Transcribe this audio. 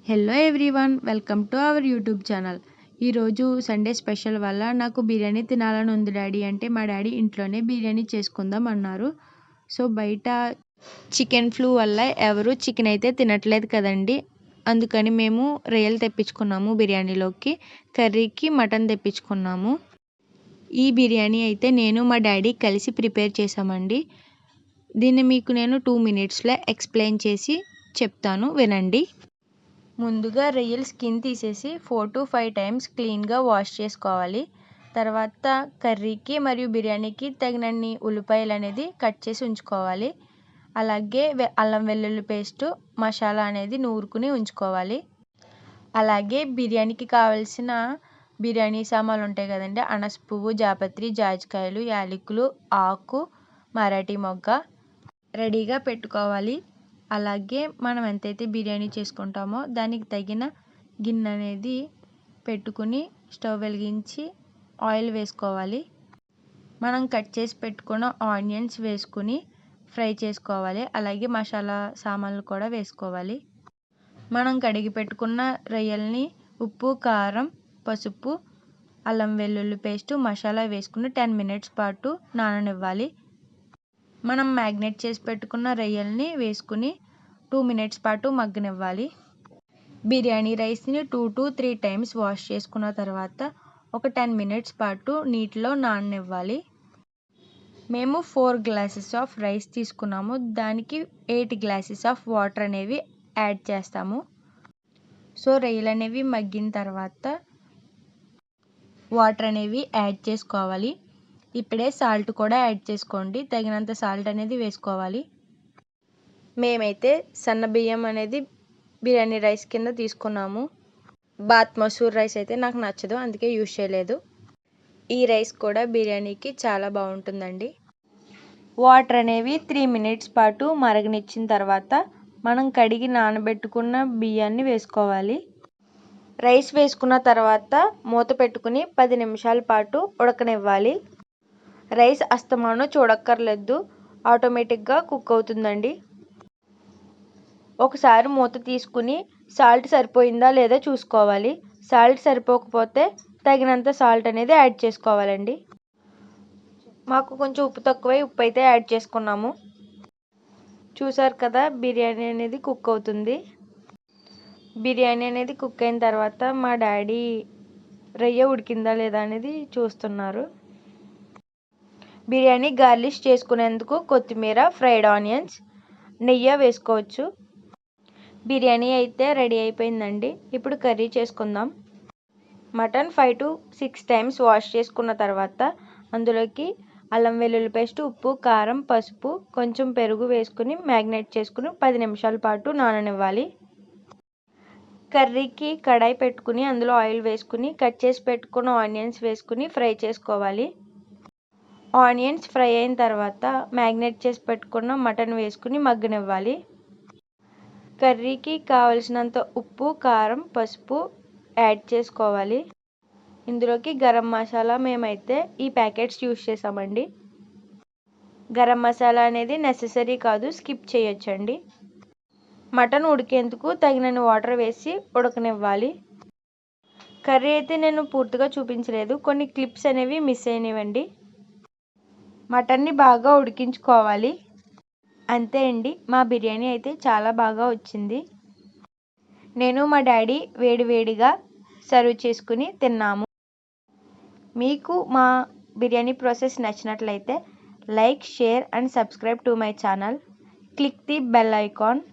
Hello everyone, welcome to our YouTube channel. ఈరోజు Sunday special వల్ల నాకు బిర్యానీ తినాలని ఉంది డాడీ అంటే మా డాడీ ఇంట్లోనే బిర్యానీ చేసుకుందాం అన్నారు. సో బయట చికెన్ ఫ్లూ వల్ల ఎవరు చికెన్ అయితే తినట్లేదు కదండి, అందుకని మేము రొయ్యలు తెప్పించుకున్నాము. బిర్యానీలోకి కర్రీకి మటన్ తెప్పించుకున్నాము. ఈ బిర్యానీ అయితే నేను మా డాడీ కలిసి ప్రిపేర్ చేసామండి. దీన్ని మీకు నేను 2 minutesలో ఎక్స్ప్లెయిన్ చేసి చెప్తాను, వినండి. ముందుగా రొయ్యలు స్కిన్ తీసేసి 4 to 5 times క్లీన్గా వాష్ చేసుకోవాలి. తర్వాత కర్రీకి మరియు బిర్యానీకి తగినన్ని ఉల్లిపాయలు అనేది కట్ చేసి ఉంచుకోవాలి. అలాగే అల్లం వెల్లుల్లి పేస్టు, మసాలా అనేది నూరుకుని ఉంచుకోవాలి. అలాగే బిర్యానీకి కావాల్సిన బిర్యానీ సామాన్లు ఉంటాయి కదండి, అనాస పువ్వు, జాపత్రి, జాజికాయలు, యాలకులు, ఆకు, మరాఠీ మొగ్గ రెడీగా పెట్టుకోవాలి. అలాగే మనం ఎంతైతే బిర్యానీ చేసుకుంటామో దానికి తగిన గిన్నె అనేది పెట్టుకుని స్టవ్ వెలిగించి ఆయిల్ వేసుకోవాలి. మనం కట్ చేసి పెట్టుకున్న ఆనియన్స్ వేసుకుని ఫ్రై చేసుకోవాలి. అలాగే మసాలా సామాన్లు కూడా వేసుకోవాలి. మనం కడిగి పెట్టుకున్న రొయ్యల్ని ఉప్పు, కారం, పసుపు, అల్లం వెల్లుల్లి పేస్టు, మసాలా వేసుకుని 10 minutes పాటు నాననివ్వాలి. మనం మ్యాగ్నేట్ చేసి పెట్టుకున్న రొయ్యల్ని వేసుకుని 2 minutes పాటు మగ్గనివ్వాలి. బిర్యానీ రైస్ని 2 to 3 times వాష్ చేసుకున్న తర్వాత ఒక 10 minutes పాటు నీటిలో నాననివ్వాలి. మేము 4 glasses ఆఫ్ రైస్ తీసుకున్నాము. దానికి 8 glasses ఆఫ్ వాటర్ అనేవి యాడ్ చేస్తాము. సో రొయ్యలు అనేవి మగ్గిన తర్వాత వాటర్ అనేవి యాడ్ చేసుకోవాలి. ఇప్పుడే సాల్ట్ కూడా యాడ్ చేసుకోండి, తగినంత సాల్ట్ అనేది వేసుకోవాలి. మేమైతే సన్న బియ్యం అనేది బిర్యానీ రైస్ కింద తీసుకున్నాము. బాత్ మసూర్ రైస్ అయితే నాకు నచ్చదు, అందుకే యూజ్ చేయలేదు. ఈ రైస్ కూడా బిర్యానీకి చాలా బాగుంటుందండి. వాటర్ అనేవి 3 minutes పాటు మరగనిచ్చిన తర్వాత మనం కడిగి నానబెట్టుకున్న బియ్యాన్ని వేసుకోవాలి. రైస్ వేసుకున్న తర్వాత మూత పెట్టుకుని 10 నిమిషాల పాటు ఉడకనివ్వాలి. రైస్ అస్తమానం చూడక్కర్లేదు, ఆటోమేటిక్గా కుక్ అవుతుందండి. ఒకసారి మూత తీసుకుని సాల్ట్ సరిపోయిందా లేదా చూసుకోవాలి. సాల్ట్ సరిపోకపోతే తగినంత సాల్ట్ అనేది యాడ్ చేసుకోవాలండి. మాకు కొంచెం ఉప్పు తక్కువై ఉప్పు అయితే యాడ్ చేసుకున్నాము. చూసారు కదా, బిర్యానీ అనేది కుక్ అవుతుంది. బిర్యానీ అనేది కుక్ అయిన తర్వాత మా డాడీ రొయ్య ఉడికిందా లేదా అనేది చూస్తున్నారు. బిర్యానీ గార్నిష్ చేసుకునేందుకు కొత్తిమీర, ఫ్రైడ్ ఆనియన్స్, నెయ్యి వేసుకోవచ్చు. బిర్యానీ అయితే రెడీ అయిపోయిందండి. ఇప్పుడు కర్రీ చేసుకుందాం. మటన్ 5 to 6 times వాష్ చేసుకున్న తర్వాత అందులోకి అల్లం వెల్లుల్లి పేస్ట్, ఉప్పు, కారం, పసుపు, కొంచెం పెరుగు వేసుకుని మ్యాగ్నేట్ చేసుకుని 10 నిమిషాల పాటు నాననివ్వాలి. కర్రీకి కడాయి పెట్టుకుని అందులో ఆయిల్ వేసుకుని కట్ చేసి పెట్టుకున్న ఆనియన్స్ వేసుకుని ఫ్రై చేసుకోవాలి. ఆనియన్స్ ఫ్రై అయిన తర్వాత మ్యాగ్నేట్ చేసి పెట్టుకున్న మటన్ వేసుకుని మగ్గనివ్వాలి. కర్రీకి కావలసినంత ఉప్పు, కారం, పసుపు యాడ్ చేసుకోవాలి. ఇందులోకి గరం మసాలా మేమైతే ఈ ప్యాకెట్స్ యూజ్ చేసామండి. గరం మసాలా అనేది నెససరీ కాదు, స్కిప్ చేయొచ్చండి. మటన్ ఉడికేందుకు తగినన్ని వాటర్ వేసి ఉడకనివ్వాలి. కర్రీ అయితే నేను పూర్తిగా చూపించలేదు, కొన్ని క్లిప్స్ అనేవి మిస్ అయినవండి. మటన్ని బాగా ఉడికించుకోవాలి. అంతే అండి, మా బిర్యానీ అయితే చాలా బాగా వచ్చింది. నేను మా డాడీ వేడివేడిగా సర్వ్ చేసుకుని తిన్నాము. మీకు మా బిర్యానీ ప్రాసెస్ నచ్చినట్లయితే like, share and subscribe to my channel. Click the bell icon.